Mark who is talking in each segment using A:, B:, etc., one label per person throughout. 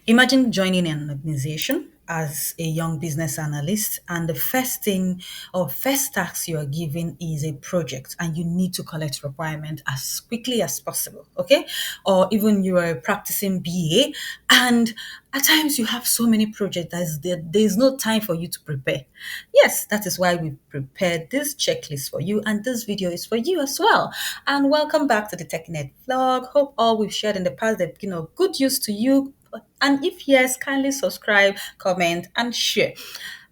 A: Imagine joining an organization as a young business analyst, and the first thing or first task you are given is a project, and you need to collect requirement as quickly as possible. Okay, or even you are a practicing BA, and at times you have so many projects that there is no time for you to prepare. Yes, that is why we prepared this checklist for you, and this video is for you as well. And welcome back to the TechNet vlog. Hope all we've shared in the past that good use to you, and if yes, kindly subscribe, comment, and share.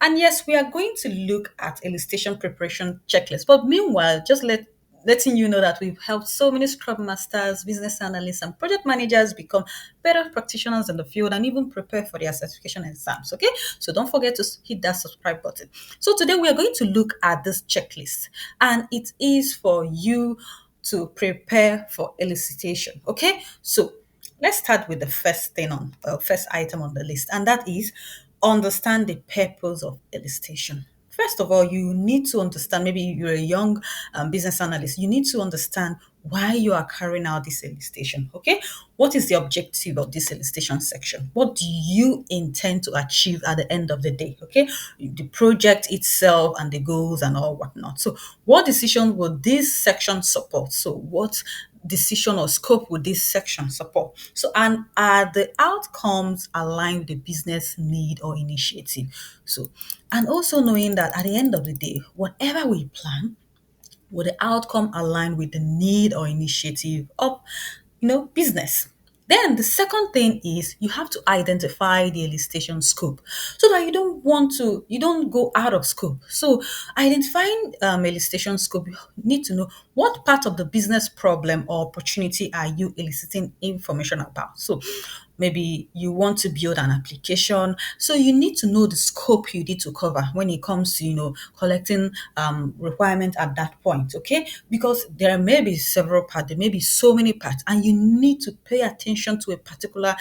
A: And yes, we are going to look at elicitation preparation checklist. But meanwhile, just letting you know that we've helped so many Scrum Masters, business analysts, and project managers become better practitioners in the field and even prepare for their certification exams. Okay, so don't forget to hit that subscribe button. So today we are going to look at this checklist, and it is for you to prepare for elicitation. Okay, so let's start with the first thing first item on the list, and that is understand the purpose of elicitation. First of all, you need to understand, maybe you're a young business analyst, you need to understand why you are carrying out this elicitation. Okay, what is the objective of this elicitation section? What do you intend to achieve at the end of the day? Okay, the project itself and the goals and all whatnot. So what decision will this section support? So what decision or scope would this section support? So, and are the outcomes aligned with the business need or initiative? So, and also knowing that at the end of the day, whatever we plan, will the outcome align with the need or initiative of business? Then the second thing is you have to identify the elicitation scope so that you don't go out of scope. So identifying elicitation scope, you need to know what part of the business problem or opportunity are you eliciting information about. So maybe you want to build an application, so you need to know the scope you need to cover when it comes to collecting requirement at that point. Okay, because there may be several parts, there may be so many parts, and you need to pay attention to a particular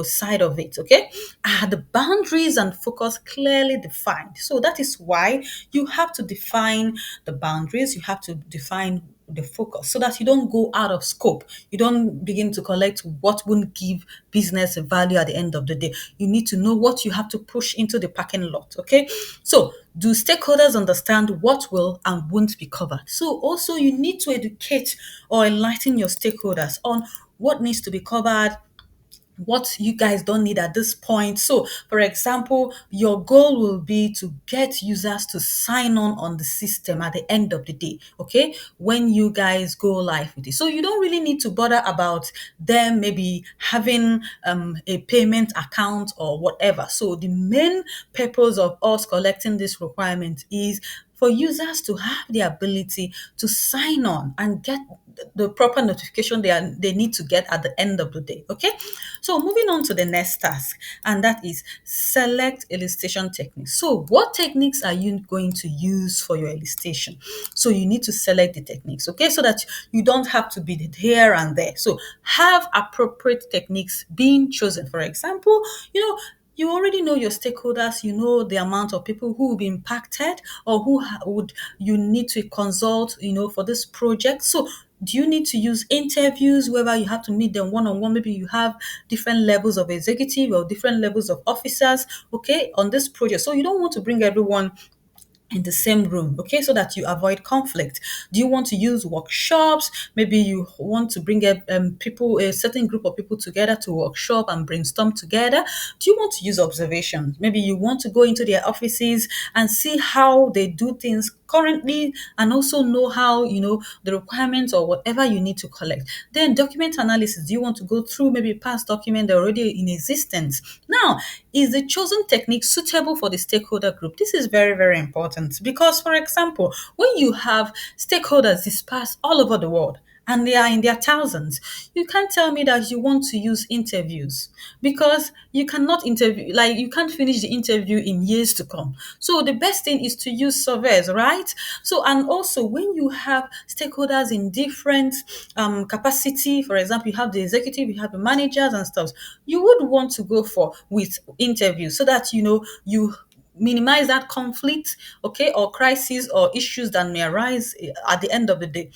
A: side of it. Okay, are the boundaries and focus clearly defined? So that is why you have to define the boundaries, you have to define the focus so that you don't go out of scope. You don't begin to collect what won't give business value at the end of the day. You need to know what you have to push into the parking lot. Okay. So do stakeholders understand what will and won't be covered? So also you need to educate or enlighten your stakeholders on what needs to be covered, what you guys don't need at this point. So, for example, your goal will be to get users to sign on the system at the end of the day, okay, when you guys go live with it. So, you don't really need to bother about them maybe having a payment account or whatever. So, the main purpose of us collecting this requirement is for users to have the ability to sign on and get the proper notification they need to get at the end of the day. Okay, so moving on to the next task, and that is select elicitation techniques. So what techniques are you going to use for your elicitation? So you need to select the techniques, okay, so that you don't have to be here and there. So have appropriate techniques being chosen. For example, you already know your stakeholders, you know the amount of people who will be impacted or who would you need to consult, for this project. So do you need to use interviews wherever you have to meet them one on one? Maybe you have different levels of executive or different levels of officers, okay, on this project. So you don't want to bring everyone in the same room, okay, so that you avoid conflict. Do you want to use workshops? Maybe you want to bring people, a certain group of people together to workshop and brainstorm together. Do you want to use observations? Maybe you want to go into their offices and see how they do things currently and also know how, the requirements or whatever you need to collect. Then document analysis. Do you want to go through maybe past document that are already in existence? Now, is the chosen technique suitable for the stakeholder group? This is very, very important because, for example, when you have stakeholders dispersed all over the world, and they are in their thousands, you can't tell me that you want to use interviews because you cannot interview, like you can't finish the interview in years to come. So the best thing is to use surveys, right? So, and also when you have stakeholders in different capacity, for example, you have the executive, you have the managers and stuff, you would want to go for with interviews so that you minimize that conflict, okay, or crisis or issues that may arise at the end of the day.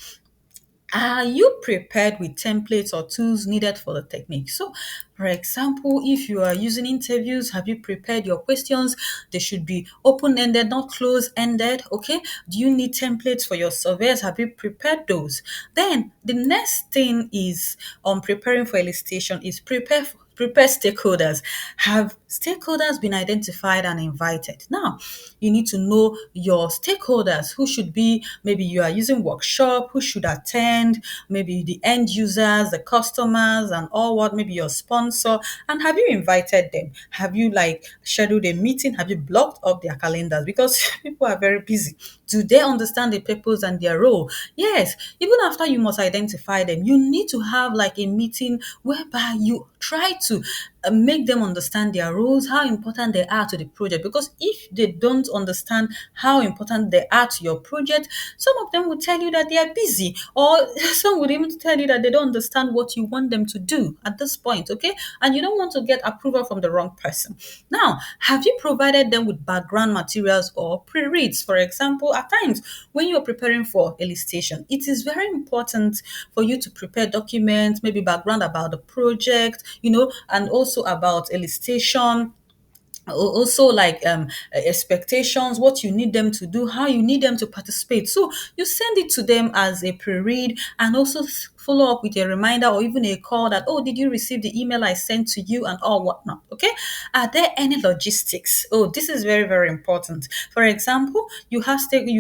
A: Are you prepared with templates or tools needed for the technique? So, for example, if you are using interviews, have you prepared your questions? They should be open ended, not close ended. Okay. Do you need templates for your surveys? Have you prepared those? Then the next thing is preparing for elicitation is prepare stakeholders. Have stakeholders been identified and invited? Now, you need to know your stakeholders who should be, maybe you are using workshop, who should attend, maybe the end users, the customers, and all what, maybe your sponsor. And have you invited them? Have you like scheduled a meeting? Have you blocked up their calendars? Because people are very busy. Do they understand the purpose and their role? Yes, even after you must identify them, you need to have like a meeting whereby you try to make them understand their roles, how important they are to the project. Because if they don't understand how important they are to your project, some of them will tell you that they are busy, or some would even tell you that they don't understand what you want them to do at this point, okay? And you don't want to get approval from the wrong person. Now, have you provided them with background materials or pre-reads? For example, at times when you're preparing for elicitation, it is very important for you to prepare documents, maybe background about the project, and also about elicitation, also like expectations, what you need them to do, how you need them to participate. So you send it to them as a pre-read, and also follow up with a reminder or even a call that, oh, did you receive the email I sent to you, and all whatnot. Okay. Are there any logistics? Oh, this is very, very important. For example, you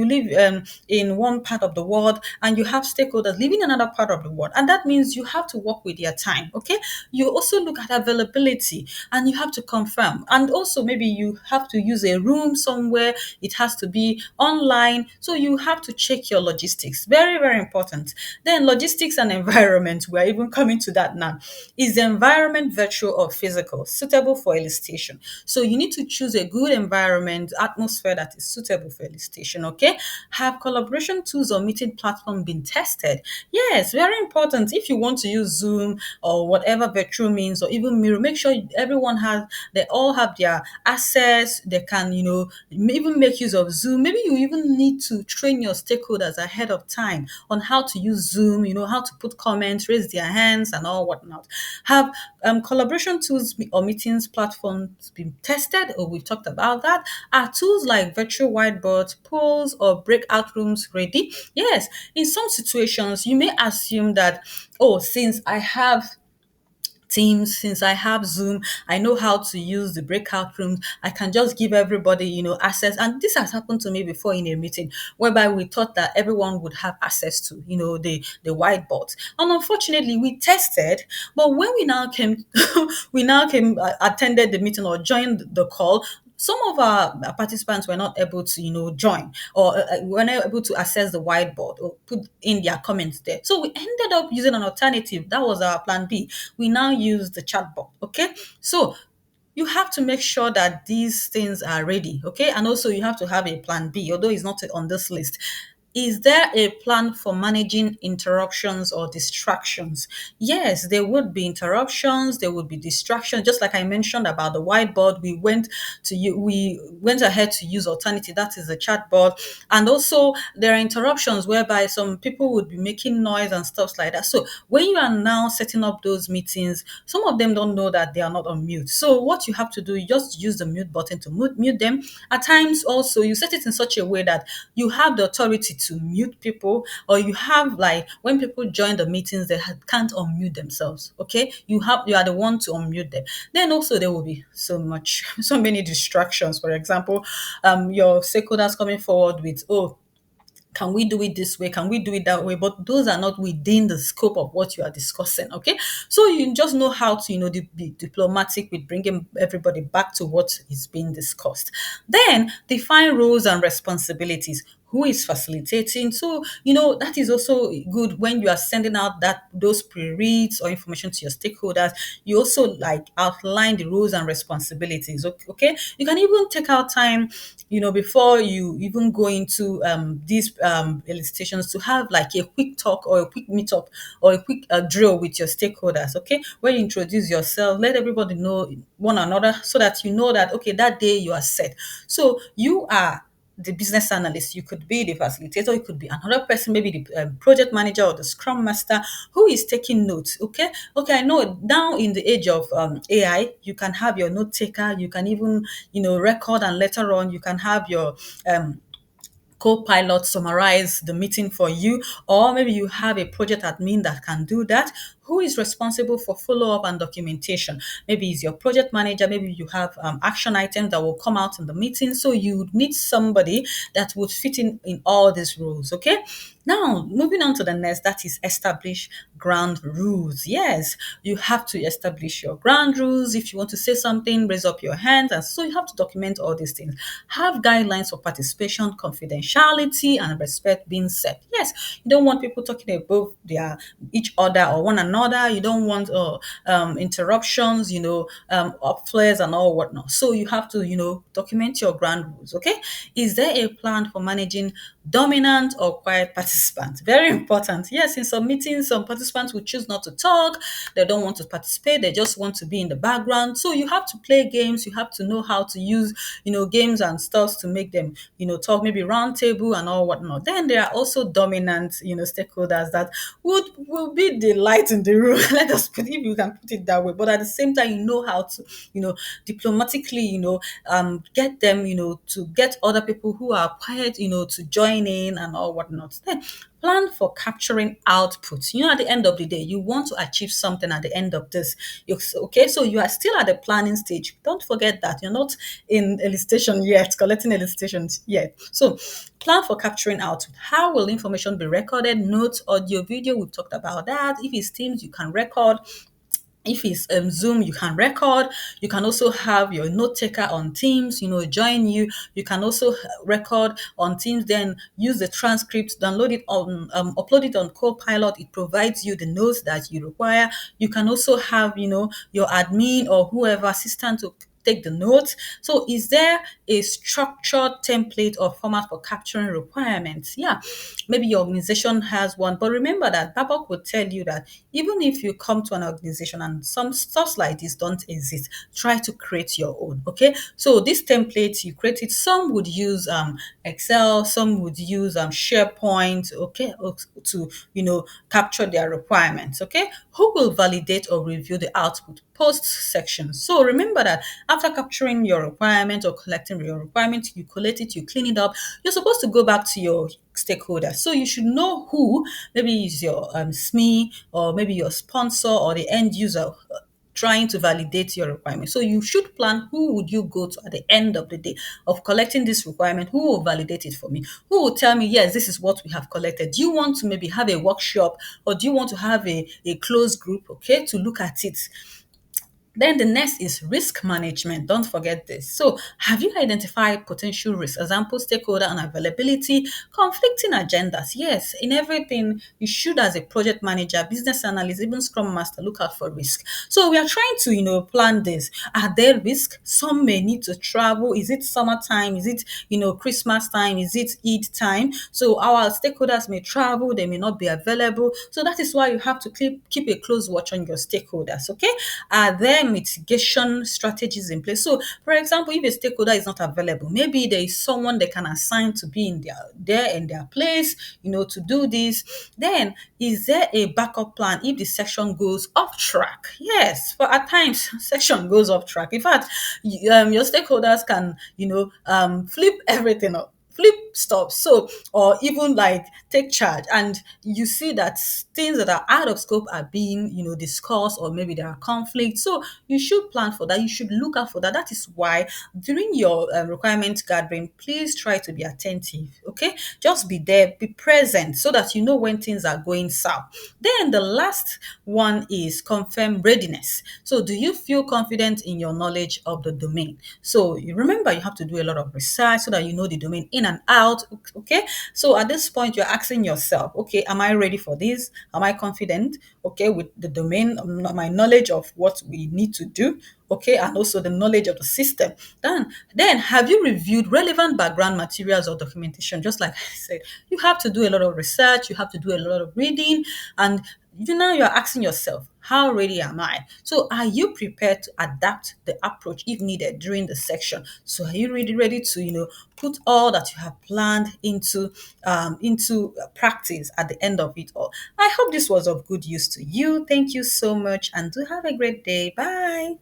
A: live in one part of the world, and you have stakeholders living in another part of the world, and that means you have to work with their time. Okay. You also look at availability, and you have to confirm. And also maybe you have to use a room somewhere, it has to be online, so you have to check your logistics. Very, very important. Then logistics and environment, we're even coming to that now. Is the environment virtual or physical, suitable for elicitation? So you need to choose a good environment, atmosphere that is suitable for elicitation. Okay. Have collaboration tools or meeting platform been tested? Yes, very important. If you want to use Zoom or whatever virtual means, or even Miro, make sure they all have their access. They can, even make use of Zoom. Maybe you even need to train your stakeholders ahead of time on how to use Zoom, how to put comments, raise their hands, and all whatnot. Have collaboration tools or meetings platforms been tested? Or we've talked about that. Are tools like virtual whiteboards, polls, or breakout rooms ready? Yes, in some situations, you may assume that, oh, since I have Teams, since I have Zoom, I know how to use the breakout rooms. I can just give everybody, access. And this has happened to me before in a meeting, whereby we thought that everyone would have access to, the whiteboard. And unfortunately, we tested, but when we now came, attended the meeting or joined the call, some of our participants were not able to, join, or were not able to access the whiteboard or put in their comments there. So we ended up using an alternative. That was our plan B. We now use the chatbot. Okay. So you have to make sure that these things are ready. Okay. And also you have to have a plan B, although it's not on this list. Is there a plan for managing interruptions or distractions? Yes, there would be interruptions, there would be distractions. Just like I mentioned about the whiteboard, we went ahead to use alternative, that is the chatbot. And also there are interruptions whereby some people would be making noise and stuff like that. So when you are now setting up those meetings, some of them don't know that they are not on mute. So what you have to do, you just use the mute button to mute them. At times also you set it in such a way that you have the authority to mute people, or you have, like, when people join the meetings, they can't unmute themselves. Okay, you are the one to unmute them. Then also there will be so many distractions. For example, your stakeholders coming forward with, oh, can we do it this way? Can we do it that way? But those are not within the scope of what you are discussing. Okay. So you just know how to, be diplomatic with bringing everybody back to what is being discussed. Then define roles and responsibilities. Who is facilitating? So, that is also good when you are sending out those pre-reads or information to your stakeholders. You also like outline the roles and responsibilities. Okay. You can even take out time, before you even go into these elicitations, to have like a quick talk or a quick meetup or a quick drill with your stakeholders. Okay, where you introduce yourself, let everybody know one another, so that you know that, okay, that day you are set. So you are the business analyst, you could be the facilitator, you could be another person, maybe the project manager or the scrum master who is taking notes. Okay, okay, I know now in the age of AI, you can have your note taker, you can even record, and later on you can have your co-pilot summarize the meeting for you, or maybe you have a project admin that can do that, who is responsible for follow-up and documentation. Maybe it's your project manager, maybe you have action items that will come out in the meeting, so you need somebody that would fit in all these roles. Okay, now moving on to the next, that is establish ground rules. Yes, you have to establish your ground rules. If you want to say something, raise up your hand, and so you have to document all these things. Have guidelines for participation, confidentiality, and respect being set. Yes, you don't want people talking above each other or one another. You don't want interruptions, up flares and all whatnot. So you have to document your ground rules. Okay, is there a plan for managing dominant or quiet participants? Very important. Yes, in some meetings, some participants will choose not to talk. They don't want to participate. They just want to be in the background. So you have to play games. You have to know how to use, games and stuff to make them, talk, maybe round table and all whatnot. Then there are also dominant, stakeholders that will be the light in the room. Let us put, if you can put it that way. But at the same time, you know how to, diplomatically, get them, to get other people who are quiet, to join in and all whatnot. Then plan for capturing output. At the end of the day, you want to achieve something at the end of this. Okay, so you are still at the planning stage. Don't forget that you're not in elicitation yet, collecting elicitations yet. So plan for capturing output. How will information be recorded? Notes, audio, video, we've talked about that. If it's Teams, you can record. If it's Zoom, you can record. You can also have your note taker on Teams, join you. You can also record on Teams, then use the transcript, download it on, upload it on Copilot. It provides you the notes that you require. You can also have, your admin or whoever assistant to take the notes. So is there a structured template or format for capturing requirements? Yeah, maybe your organization has one, but remember that Babok would tell you that even if you come to an organization and some stuff like this don't exist, try to create your own. Okay, so this template you create it. Some would use Excel, some would use SharePoint. Okay, to capture their requirements. Okay, who will validate or review the output? Post section. So remember that after capturing your requirement or collecting your requirement, you collect it, you clean it up, you're supposed to go back to your stakeholders. So you should know who, maybe is your SME, or maybe your sponsor or the end user trying to validate your requirement. So you should plan who would you go to at the end of the day of collecting this requirement, who will validate it for me, who will tell me, yes, this is what we have collected. Do you want to maybe have a workshop, or do you want to have a closed group, okay, to look at it? Then the next is risk management. Don't forget this. So, have you identified potential risks? Example, stakeholder unavailability, conflicting agendas. Yes, in everything, you should, as a project manager, business analyst, even scrum master, look out for risk. So, we are trying to, plan this. Are there risks? Some may need to travel. Is it summertime? Is it, Christmas time? Is it Eid time? So, our stakeholders may travel. They may not be available. So, that is why you have to keep a close watch on your stakeholders. Okay? Are there mitigation strategies in place? So, for example, if a stakeholder is not available, maybe there is someone they can assign to be in their place, to do this. Then, is there a backup plan if the section goes off track? Yes, for at times section goes off track. In fact, your stakeholders can, flip everything up, flip stops, so, or even like take charge, and you see that things that are out of scope are being discussed, or maybe there are conflicts. So you should plan for that, you should look out for that. That is why during your requirement gathering, please try to be attentive. Okay, just be there, be present, so that you know when things are going south. Then the last one is confirm readiness. So do you feel confident in your knowledge of the domain? So you remember, you have to do a lot of research so that you know the domain in and out. Okay, so at this point you're asking yourself, okay, am I ready for this? Am I confident, okay, with the domain, my knowledge of what we need to do, okay, and also the knowledge of the system? Then have you reviewed relevant background materials or documentation? Just like I said, you have to do a lot of research, you have to do a lot of reading, and you now you're asking yourself, how ready am I? So are you prepared to adapt the approach if needed during the section? So are you really ready to, put all that you have planned into practice at the end of it all? I hope this was of good use to you. Thank you so much and do have a great day. Bye.